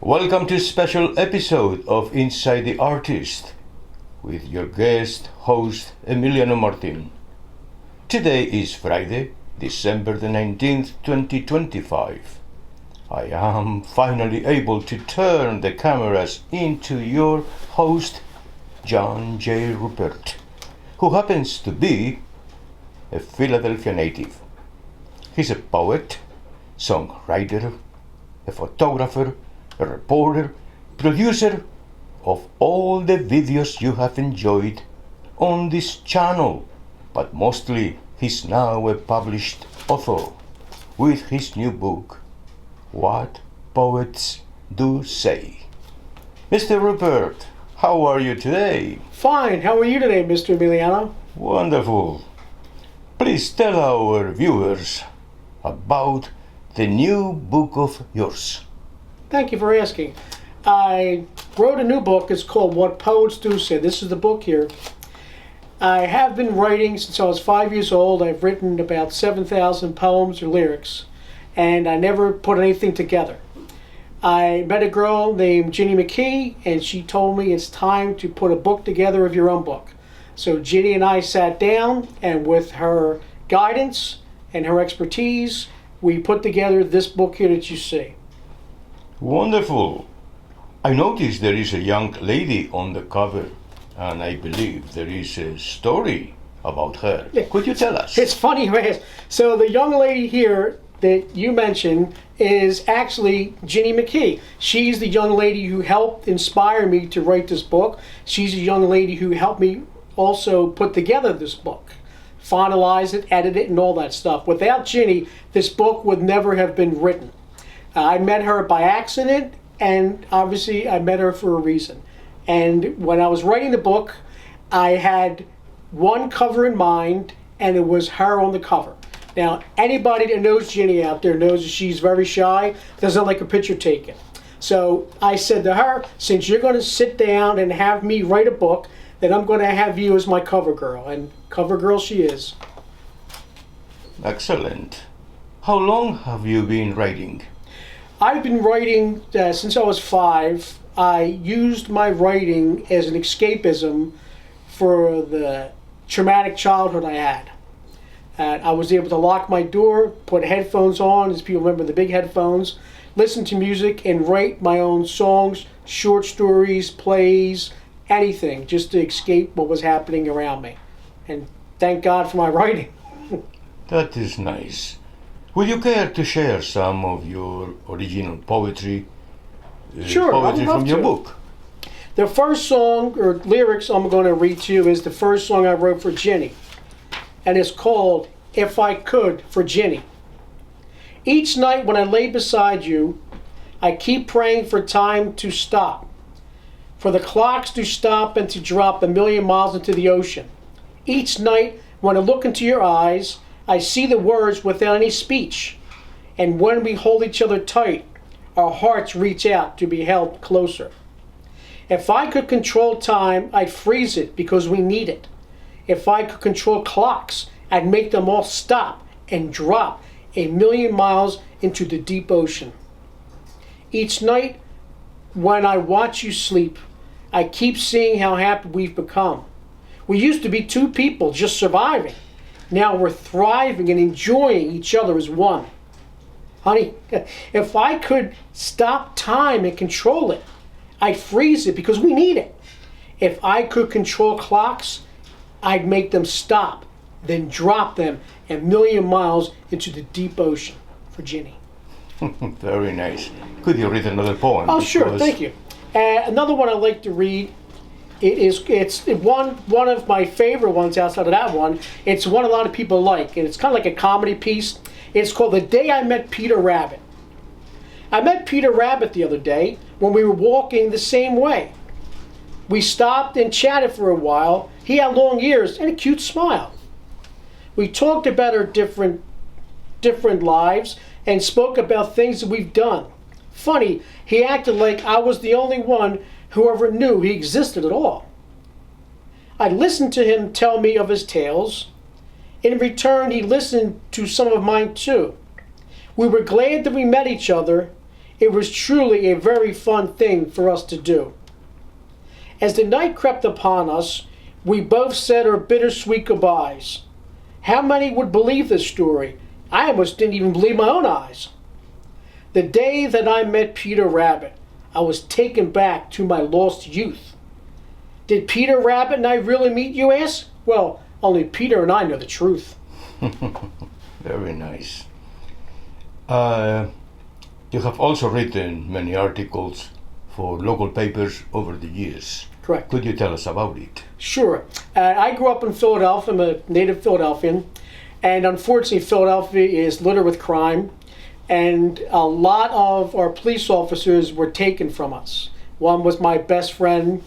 Welcome to a special episode of Inside the Artist with your guest host Emiliano Martin. Today is Friday, December the 19th, 2025. I am finally able to turn the cameras into your host, John J. Ruppert, who happens to be a Philadelphia native. He's a poet, songwriter, a photographer, a reporter, producer of all the videos you have enjoyed on this channel, but mostly he's now a published author with his new book, What Poets Do Say. Mr. Ruppert, how are you today? Fine. How are you today, Mr. Emiliano? Wonderful. Please tell our viewers about the new book of yours. Thank you for asking. I wrote a new book. It's called What Poets Do Say. This is the book here. I have been writing since I was 5 years old. I've written about 7,000 poems or lyrics, and I never put anything together. I met a girl named Ginny McKee, and she told me it's time to put a book together of your own book. So Ginny and I sat down, and with her guidance and her expertise, we put together this book here that you see. Wonderful. I noticed there is a young lady on the cover, and I believe there is a story about her. Yeah. Could you tell us? It's funny, right? So the young lady here that you mentioned is actually Ginny McKee. She's the young lady who helped inspire me to write this book. She's a young lady who helped me also put together this book, finalize it, edit it, and all that stuff. Without Ginny, this book would never have been written. I met her by accident, and obviously I met her for a reason. And when I was writing the book, I had one cover in mind, and it was her on the cover. Now, anybody that knows Ginny out there knows that she's very shy, doesn't like a picture taken. So I said to her, since you're going to sit down and have me write a book, then I'm going to have you as my cover girl. And cover girl she is. Excellent. How long have you been writing? I've been writing since I was 5. I used my writing as an escapism for the traumatic childhood I had. I was able to lock my door, put headphones on, as people remember the big headphones, listen to music, and write my own songs, short stories, plays, anything, just to escape what was happening around me. And thank God for my writing. That is nice. Would you care to share some of your original poetry? Sure, poetry I'd love from your to. book. The first song or lyrics I'm going to read to you is the first song I wrote for Ginny. And it's called If I Could for Ginny. Each night when I lay beside you, I keep praying for time to stop, for the clocks to stop and to drop 1,000,000 miles into the ocean. Each night when I look into your eyes, I see the words without any speech. And when we hold each other tight, our hearts reach out to be held closer. If I could control time, I'd freeze it because we need it. If I could control clocks, I'd make them all stop and drop 1,000,000 miles into the deep ocean. Each night when I watch you sleep, I keep seeing how happy we've become. We used to be two people just surviving. Now we're thriving and enjoying each other as one. Honey, if I could stop time and control it, I'd freeze it because we need it. If I could control clocks, I'd make them stop, then drop them 1,000,000 miles into the deep ocean. For Ginny. Very nice. Could you read another poem? Oh, sure. Thank you. Another one I'd like to read. It's one of my favorite ones outside of that one. It's one a lot of people like, and it's kind of like a comedy piece. It's called The Day I Met Peter Rabbit. I met Peter Rabbit the other day when we were walking the same way. We stopped and chatted for a while. He had long ears and a cute smile. We talked about our different lives and spoke about things that we've done. Funny, he acted like I was the only one who ever knew he existed at all. I listened to him tell me of his tales. In return, he listened to some of mine too. We were glad that we met each other It was truly a very fun thing for us to do. As the night crept upon us, we both said our bittersweet goodbyes. How many would believe this story? I almost didn't even believe my own eyes. The day that I met Peter Rabbit, I was taken back to my lost youth. Did Peter Rabbit and I really meet, you ask? Well, only Peter and I know the truth. Very nice. You have also written many articles for local papers over the years. Correct. Could you tell us about it? Sure. I grew up in Philadelphia. I'm a native Philadelphian. And unfortunately, Philadelphia is littered with crime. And a lot of our police officers were taken from us. One was my best friend,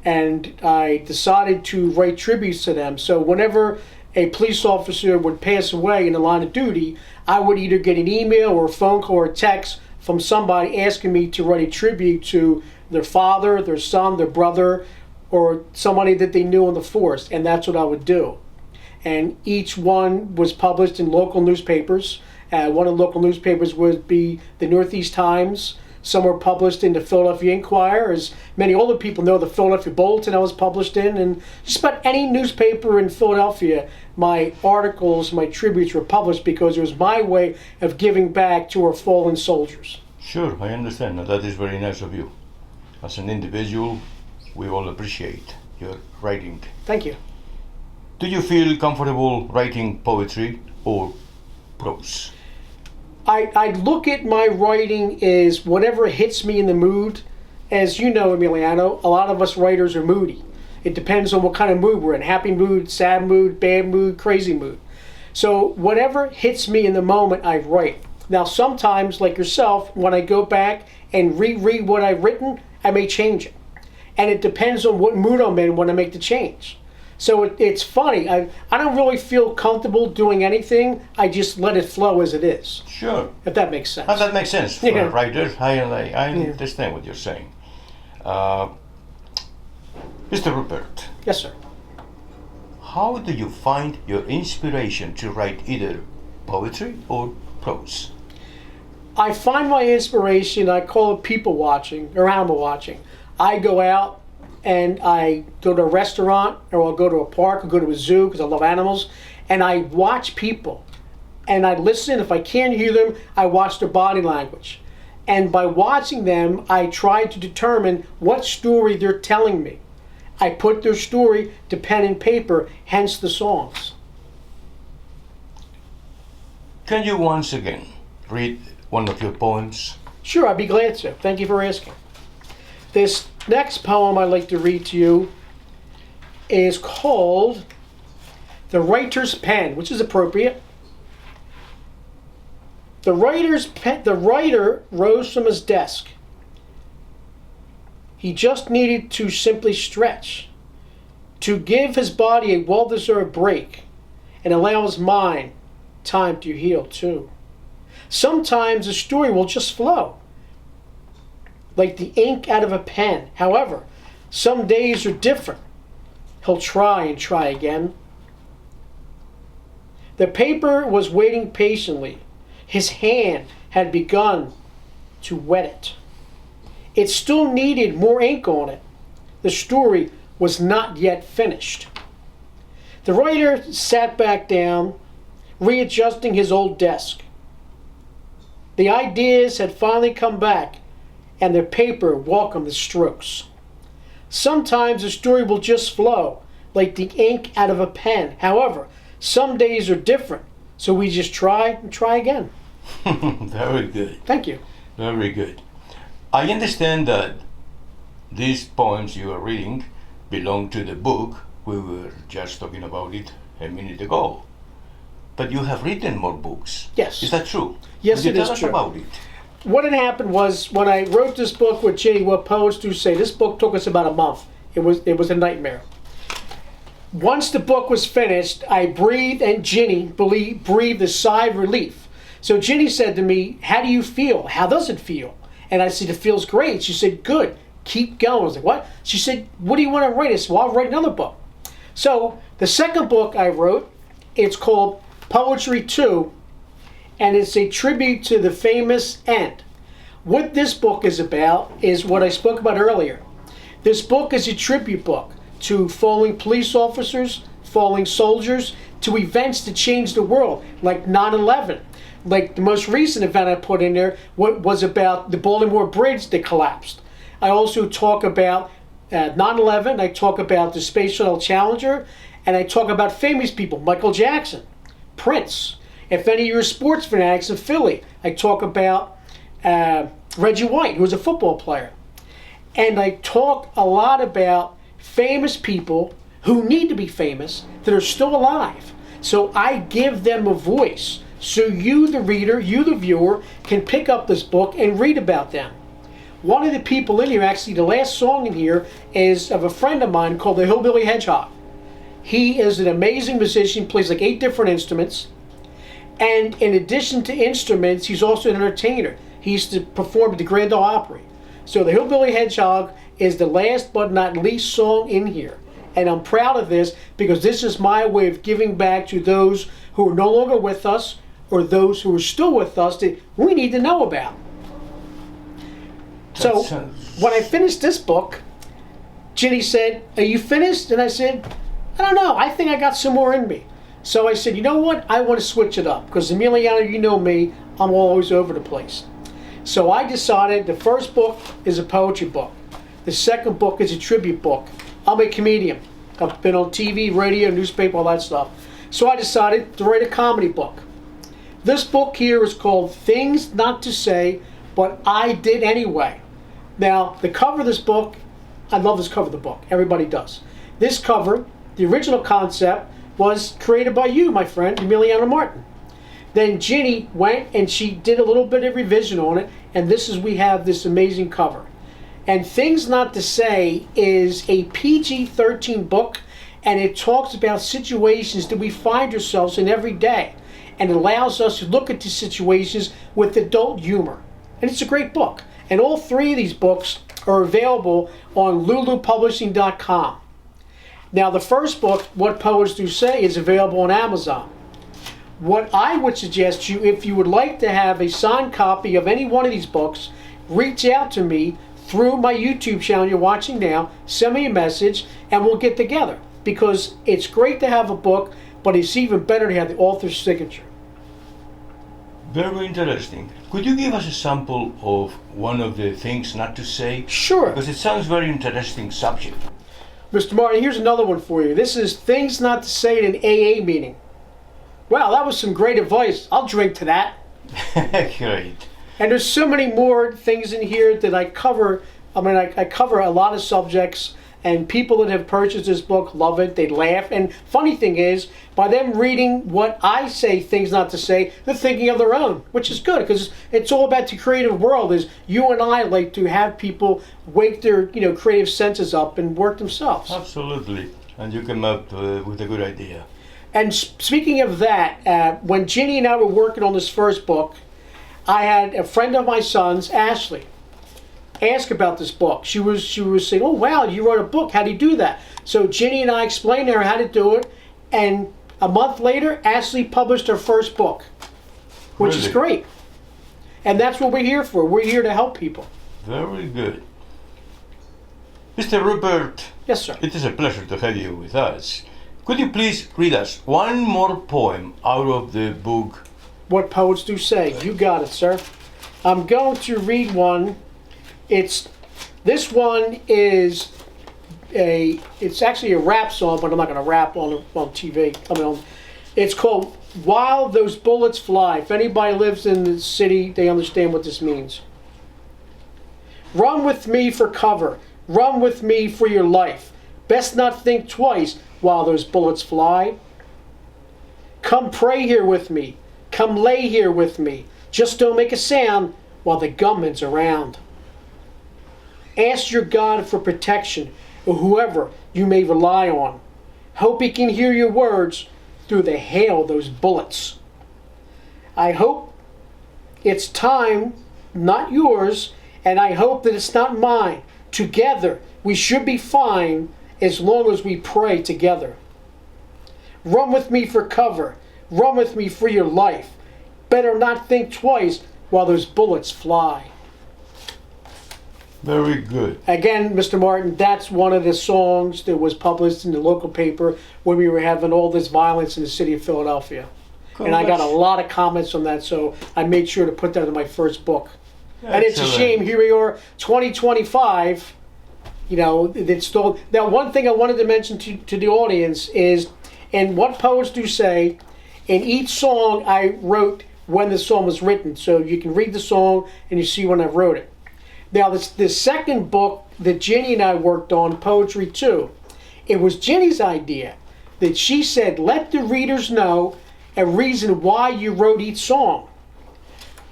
and I decided to write tributes to them. So whenever a police officer would pass away in the line of duty, I would either get an email or a phone call or a text from somebody asking me to write a tribute to their father, their son, their brother, or somebody that they knew in the force, and that's what I would do. And each one was published in local newspapers. One of the local newspapers would be the Northeast Times. Some were published in the Philadelphia Inquirer. As many older people know, the Philadelphia Bulletin I was published in. And just about any newspaper in Philadelphia, my articles, my tributes were published because it was my way of giving back to our fallen soldiers. Sure, I understand. Now, that is very nice of you. As an individual, we all appreciate your writing. Thank you. Do you feel comfortable writing poetry or prose? I look at my writing as whatever hits me in the mood. As you know, Emiliano, a lot of us writers are moody. It depends on what kind of mood we're in. Happy mood, sad mood, bad mood, crazy mood. So whatever hits me in the moment, I write. Now sometimes, like yourself, when I go back and reread what I've written, I may change it. And it depends on what mood I'm in when I make the change. So it's funny. I don't really feel comfortable doing anything. I just let it flow as it is. Sure. If that makes sense. That makes sense for Yeah. a writer. I understand what you're saying. Mr. Ruppert, Yes, sir. how do you find your inspiration to write either poetry or prose? I find my inspiration, I call it people watching or animal watching. I go out and I go to a restaurant, or I'll go to a park or go to a zoo because I love animals, and I watch people and I listen. If I can't hear them, I watch their body language. And by watching them, I try to determine what story they're telling me. I put their story to pen and paper, hence the songs. Can you once again read one of your poems? Sure, I'd be glad to. Thank you for asking. This next poem I'd like to read to you is called The Writer's Pen, which is appropriate. The writer rose from his desk. He just needed to simply stretch, to give his body a well-deserved break, and allow his mind time to heal too. Sometimes the story will just flow, like the ink out of a pen. However, some days are different. He'll try and try again. The paper was waiting patiently. His hand had begun to wet it. It still needed more ink on it. The story was not yet finished. The writer sat back down, readjusting his old desk. The ideas had finally come back, and the paper welcomed the strokes. Sometimes the story will just flow, like the ink out of a pen. However, some days are different, so we just try and try again. Very good. Thank you. Very good. I understand that these poems you are reading belong to the book. We were just talking about it a minute ago. But you have written more books. Yes. Is that true? Yes, Could it you is tell us true. about it? What had happened was when I wrote this book with J. What Poets Do Say, this book took us about a month. It was a nightmare. Once the book was finished, I breathed, and Ginny breathed a sigh of relief. So Ginny said to me, "How do you feel? How does it feel?" And I said, "It feels great." She said, "Good, keep going." I was like, "What?" She said, "What do you want to write?" I said, "Well, I'll write another book." So the second book I wrote, it's called Poetry 2, and it's a tribute to the famous End. What this book is about is what I spoke about earlier. This book is a tribute book to fallen police officers, fallen soldiers, to events that changed the world, like 9/11. Like the most recent event I put in there was about the Baltimore Bridge that collapsed. I also talk about 9/11, I talk about the Space Shuttle Challenger, and I talk about famous people, Michael Jackson, Prince. If any of you are sports fanatics in Philly, I talk about Reggie White, who was a football player. And I talk a lot about famous people who need to be famous that are still alive. So I give them a voice. So you, the reader, you, the viewer, can pick up this book and read about them. One of the people in here, actually the last song in here, is of a friend of mine called the Hillbilly Hedgehog. He is an amazing musician, plays like 8 different instruments. And in addition to instruments, he's also an entertainer. He used to perform at the Grand Ole Opry. So the Hillbilly Hedgehog is the last but not least song in here. And I'm proud of this because this is my way of giving back to those who are no longer with us or those who are still with us that we need to know about. So when I finished this book, Ginny said, "Are you finished?" And I said, "I don't know. I think I got some more in me." So I said, "You know what? I want to switch it up because Emiliano, you know me, I'm always over the place." So I decided the first book is a poetry book. The second book is a tribute book. I'm a comedian. I've been on TV, radio, newspaper, all that stuff. So I decided to write a comedy book. This book here is called Things Not to Say, But I Did Anyway. Now, the cover of this book, I love this cover of the book. Everybody does. This cover, the original concept, was created by you, my friend, Emiliano Martin. Then Ginny went and she did a little bit of revision on it, and we have this amazing cover. And Things Not to Say is a PG-13 book, and it talks about situations that we find ourselves in every day, and it allows us to look at these situations with adult humor. And it's a great book. And all 3 of these books are available on lulupublishing.com. Now, the first book, What Poets Do Say, is available on Amazon. What I would suggest you, if you would like to have a signed copy of any one of these books, reach out to me through my YouTube channel you're watching now, send me a message, and we'll get together. Because it's great to have a book, but it's even better to have the author's signature. Very interesting. Could you give us a sample of one of the things not to say? Sure. Because it sounds very interesting subject. Mr. Martin, here's another one for you. This is Things Not to Say at an AA meeting. Wow, that was some great advice. I'll drink to that. Great. And there's so many more things in here that I cover. I cover a lot of subjects, and people that have purchased this book love it. They laugh. And funny thing is, by them reading what I say, Things Not to Say, they're thinking of their own, which is good because it's all about the creative world. Is you and I like to have people wake their creative senses up and work themselves. Absolutely. And you come up with a good idea. And speaking of that, when Ginny and I were working on this first book, I had a friend of my son's, Ashley, ask about this book. She was saying, "Oh wow, you wrote a book. How do you do that?" So Ginny and I explained to her how to do it, and a month later, Ashley published her first book, which is great. And that's what we're here for. We're here to help people. Very good. Mr. Ruppert. Yes, sir. It is a pleasure to have you with us. Could you please read us one more poem out of the book? What Poets Do Say. You got it, sir. I'm going to read one. This one is it's actually a rap song, but I'm not going to rap on TV. It's called While Those Bullets Fly. If anybody lives in the city, they understand what this means. Run with me for cover. Run with me for your life. Best not think twice while those bullets fly. Come pray here with me. Come lay here with me. Just don't make a sound while the gunman's around. Ask your God for protection, or whoever you may rely on. Hope he can hear your words through the hail of those bullets. I hope it's time, not yours, and I hope that it's not mine. Together we should be fine as long as we pray together. Run with me for cover. Run with me for your life. Better not think twice while those bullets fly. Very good. Again, Mr. Martin, that's one of the songs that was published in the local paper when we were having all this violence in the city of Philadelphia. And I got a lot of comments on that, so I made sure to put that in my first book. Excellent. And it's a shame, here we are, 2025, you know, it's still... Now, one thing I wanted to mention to the audience is, and what poets do say, in each song I wrote when the song was written. So you can read the song and you see when I wrote it. Now, the second book that Ginny and I worked on, Poetry 2, it was Ginny's idea that she said, let the readers know a reason why you wrote each song.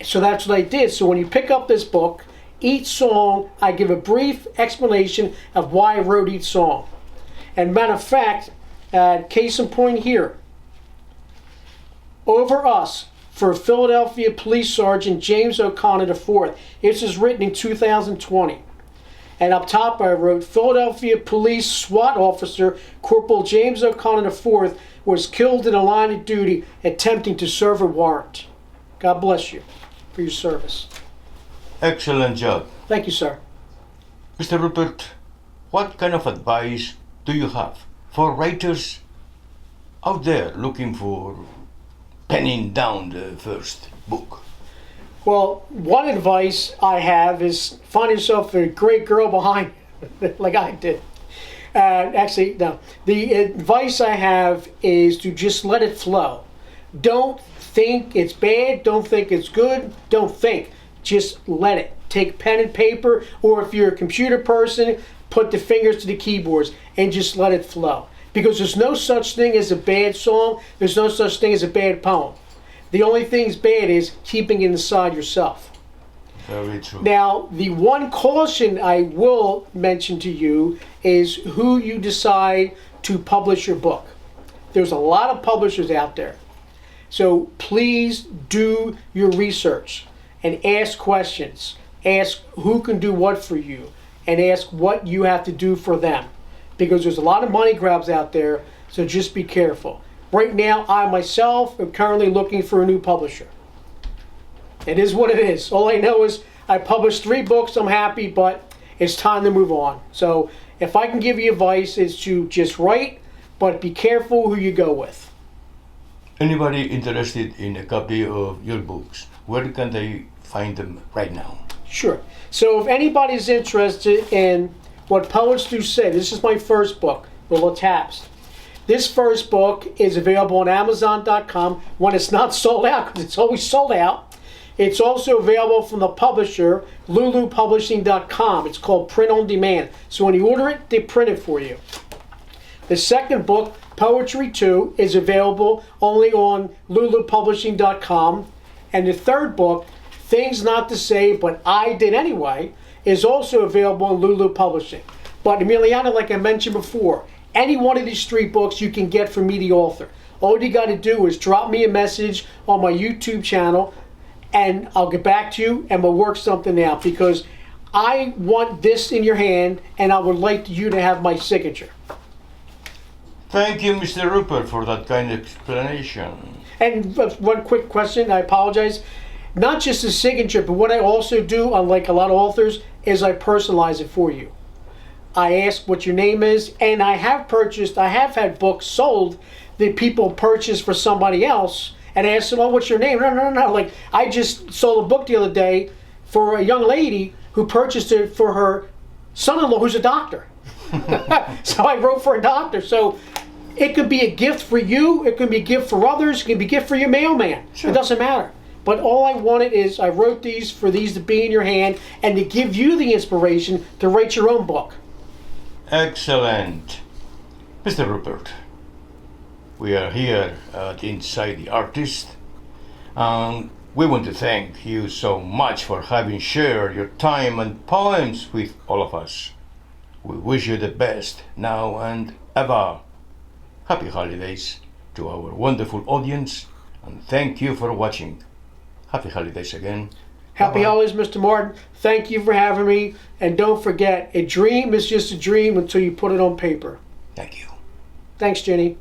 So that's what I did. So when you pick up this book, each song, I give a brief explanation of why I wrote each song. And matter of fact, case in point here, Over Us, for Philadelphia Police Sergeant James O'Connor IV. This is written in 2020. And up top I wrote, Philadelphia Police SWAT Officer Corporal James O'Connor IV was killed in a line of duty attempting to serve a warrant. God bless you for your service. Excellent job. Thank you, sir. Mr. Ruppert, what kind of advice do you have for writers out there looking for penning down the first book? Well, one advice I have is find yourself a great girl behind you, like I did. Actually, no. The advice I have is to just let it flow. Don't think it's bad. Don't think it's good. Don't think. Just let it. Take pen and paper, or if you're a computer person, put the fingers to the keyboards and just let it flow. Because there's no such thing as a bad song. There's no such thing as a bad poem. The only thing's bad is keeping it inside yourself. Very true. Now, the one caution I will mention to you is who you decide to publish your book. There's a lot of publishers out there. So please do your research and ask questions. Ask who can do what for you and ask what you have to do for them. Because there's a lot of money grabs out there, so just be careful. Right now, I myself am currently looking for a new publisher. It is what it is. All I know is I published 3 books, I'm happy, but it's time to move on. So if I can give you advice, it's to just write, but be careful who you go with. Anybody interested in a copy of your books, where can they find them right now? Sure. So if anybody's interested in what poets do say, this is my first book, Little Taps. This first book is available on Amazon.com when it's not sold out, because it's always sold out. It's also available from the publisher, LuluPublishing.com. It's called Print on Demand. So when you order it, they print it for you. The second book, Poetry 2, is available only on LuluPublishing.com. And the third book, Things Not to Say But I Did Anyway, is also available on Lulu Publishing. But Emiliano, like I mentioned before, any one of these 3 books you can get from me, the author. All you got to do is drop me a message on my YouTube channel, and I'll get back to you and we'll work something out, because I want this in your hand and I would like you to have my signature. Thank you, Mr. Ruppert, for that kind explanation. And one quick question, I apologize. Not just the signature, but what I also do, unlike a lot of authors, is I personalize it for you. I ask what your name is, and I have had books sold that people purchased for somebody else, and I ask them, oh, what's your name? No. Like, I just sold a book the other day for a young lady who purchased it for her son-in-law who's a doctor. So I wrote for a doctor. So it could be a gift for you, it could be a gift for others, it could be a gift for your mailman. Sure. It doesn't matter. But all I wanted is, I wrote these for these to be in your hand and to give you the inspiration to write your own book. Excellent. Mr. Ruppert, we are here at Inside the Artist, and we want to thank you so much for having shared your time and poems with all of us. We wish you the best now and ever. Happy holidays to our wonderful audience, and thank you for watching. Happy holidays again. Happy holidays, Mr. Martin. Thank you for having me. And don't forget, a dream is just a dream until you put it on paper. Thank you. Thanks, Jenny.